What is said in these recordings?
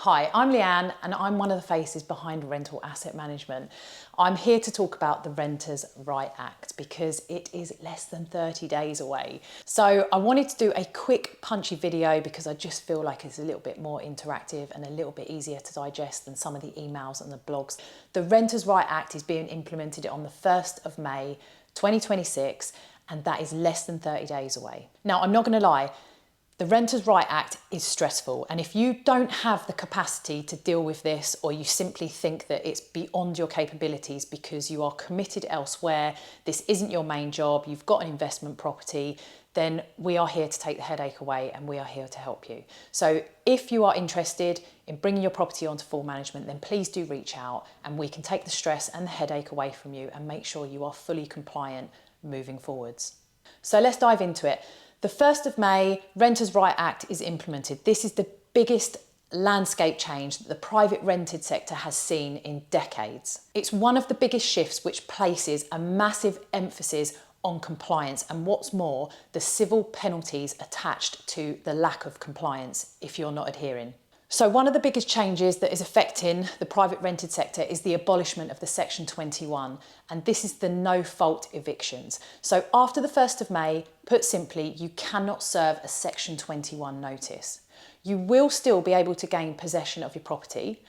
Hi, I'm Leanne and I'm one of the faces behind Rental Asset Management. I'm here to talk about the Renters' Right Act because it is less than 30 days away. So I wanted to do a quick punchy video because I just feel like it's a little bit more interactive and a little bit easier to digest than some of the emails and the blogs. The Renters' Right Act is being implemented on the 1st of May 2026 and that is less than 30 days away. Now, I'm not going to lie, the Renters' Right Act is stressful, and if you don't have the capacity to deal with this, or you simply think that it's beyond your capabilities because you are committed elsewhere, this isn't your main job, you've got an investment property, then we are here to take the headache away and we are here to help you. So if you are interested in bringing your property onto full management, then please do reach out and we can take the stress and the headache away from you and make sure you are fully compliant moving forwards. So let's dive into it. The 1st of May, Renters' Right Act is implemented. This is the biggest landscape change that the private rented sector has seen in decades. It's one of the biggest shifts which places a massive emphasis on compliance and what's more, the civil penalties attached to the lack of compliance if you're not adhering. So one of the biggest changes that is affecting the private rented sector is the abolishment of the Section 21, and this is the no-fault evictions. So after the 1st of May, put simply, you cannot serve a Section 21 notice. You will still be able to gain possession of your property,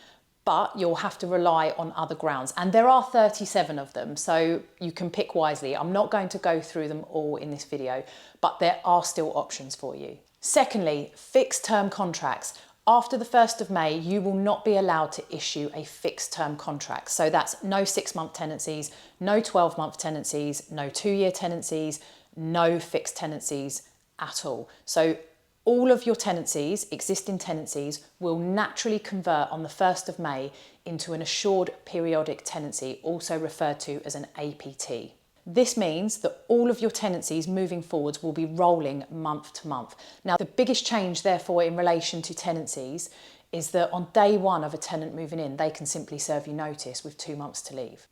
but you'll have to rely on other grounds. And there are 37 of them, so you can pick wisely. I'm not going to go through them all in this video, but there are still options for you. Secondly, fixed term contracts. After the 1st of May, you will not be allowed to issue a fixed term contract. So that's no 6-month tenancies, no 12-month tenancies, no 2-year tenancies, no fixed tenancies at all. So all of your tenancies, existing tenancies, will naturally convert on the 1st of May into an assured periodic tenancy, also referred to as an APT. This means that all of your tenancies moving forwards will be rolling month to month. Now, the biggest change, therefore, in relation to tenancies is that on day one of a tenant moving in, they can simply serve you notice with 2 months to leave.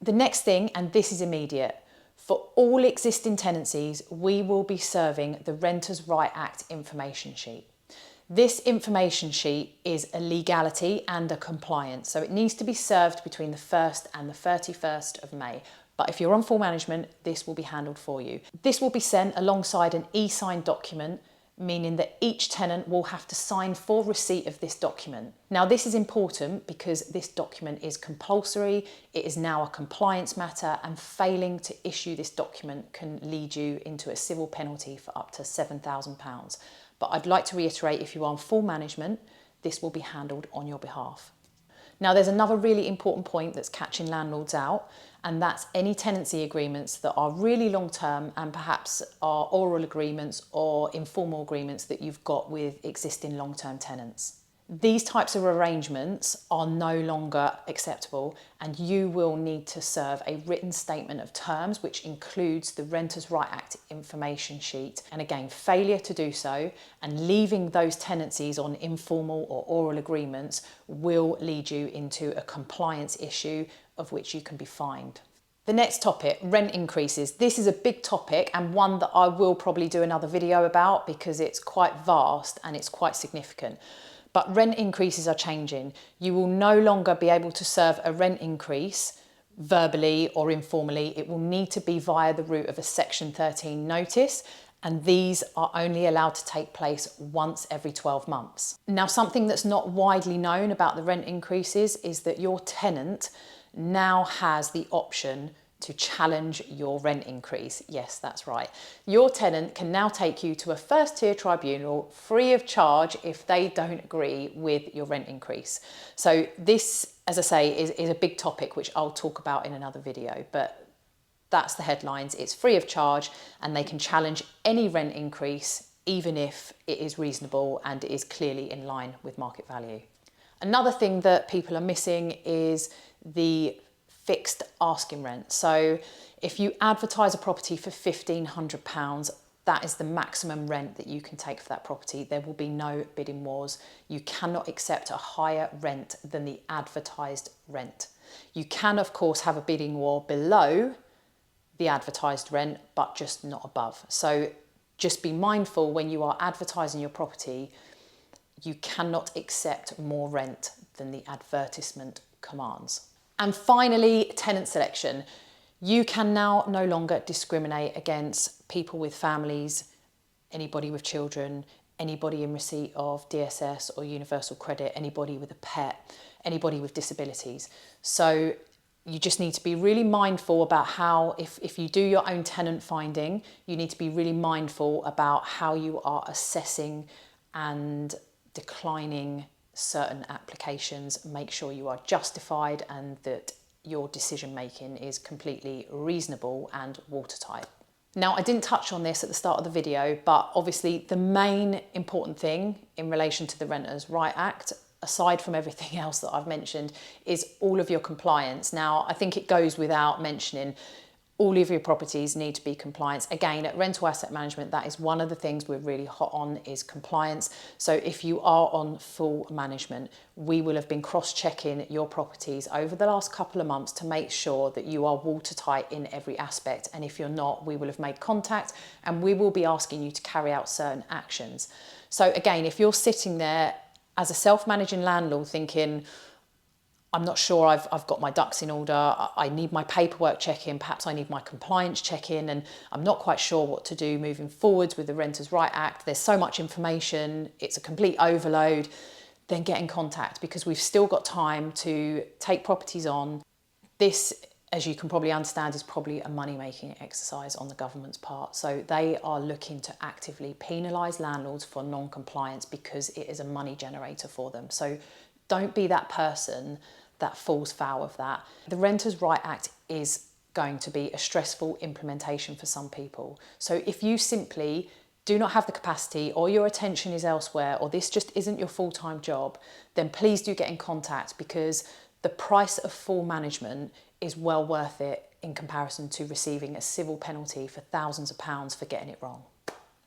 The next thing, and this is immediate, for all existing tenancies, we will be serving the Renters' Right Act information sheet. This information sheet is a legality and a compliance, so it needs to be served between the 1st and the 31st of May. But if you're on full management, this will be handled for you. This will be sent alongside an e-signed document, meaning that each tenant will have to sign for receipt of this document. Now, this is important because this document is compulsory, it is now a compliance matter, and failing to issue this document can lead you into a civil penalty for up to £7,000. But I'd like to reiterate, if you are on full management, this will be handled on your behalf. Now, there's another really important point that's catching landlords out, and that's any tenancy agreements that are really long-term and perhaps are oral agreements or informal agreements that you've got with existing long-term tenants. These types of arrangements are no longer acceptable, and you will need to serve a written statement of terms which includes the Renters' Right Act information sheet. And again, failure to do so and leaving those tenancies on informal or oral agreements will lead you into a compliance issue of which you can be fined. The next topic, rent increases. This is a big topic and one that I will probably do another video about because it's quite vast and it's quite significant. But rent increases are changing. You will no longer be able to serve a rent increase verbally or informally. It will need to be via the route of a Section 13 notice, and these are only allowed to take place once every 12 months. Now, something that's not widely known about the rent increases is that your tenant now has the option to challenge your rent increase. Yes, that's right. Your tenant can now take you to a first-tier tribunal free of charge if they don't agree with your rent increase. So this, as I say, is a big topic which I'll talk about in another video, but that's the headlines. It's free of charge and they can challenge any rent increase even if it is reasonable and it is clearly in line with market value. Another thing that people are missing is the fixed asking rent. So if you advertise a property for £1,500, that is the maximum rent that you can take for that property. There will be no bidding wars. You cannot accept a higher rent than the advertised rent. You can, of course, have a bidding war below the advertised rent, but just not above. So just be mindful when you are advertising your property, You cannot accept more rent than the advertisement commands. And finally, tenant selection. You can now no longer discriminate against people with families, anybody with children, anybody in receipt of DSS or universal credit, anybody with a pet, anybody with disabilities. So you just need to be really mindful about how, if you do your own tenant finding, you need to be really mindful about how you are assessing and declining certain applications. Make sure you are justified and that your decision making is completely reasonable and watertight. Now, I didn't touch on this at the start of the video, but obviously the main important thing in relation to the Renters' Right Act, aside from everything else that I've mentioned, is all of your compliance. Now, I think it goes without mentioning, all of your properties need to be compliant. Again, at Rental Asset Management, that is one of the things we're really hot on, is compliance. So if you are on full management, we will have been cross-checking your properties over the last couple of months to make sure that you are watertight in every aspect. And if you're not, we will have made contact and we will be asking you to carry out certain actions. So again, if you're sitting there as a self-managing landlord thinking, I'm not sure I've got my ducks in order, I need my paperwork check-in, perhaps I need my compliance check-in, and I'm not quite sure what to do moving forwards with the Renters' Right Act, there's so much information, it's a complete overload, then get in contact, because we've still got time to take properties on. This, as you can probably understand, is probably a money-making exercise on the government's part. So they are looking to actively penalise landlords for non-compliance because it is a money generator for them. So don't be that person that falls foul of that. The Renters' Right Act is going to be a stressful implementation for some people. So if you simply do not have the capacity, or your attention is elsewhere, or this just isn't your full-time job, then please do get in contact, because the price of full management is well worth it in comparison to receiving a civil penalty for thousands of pounds for getting it wrong.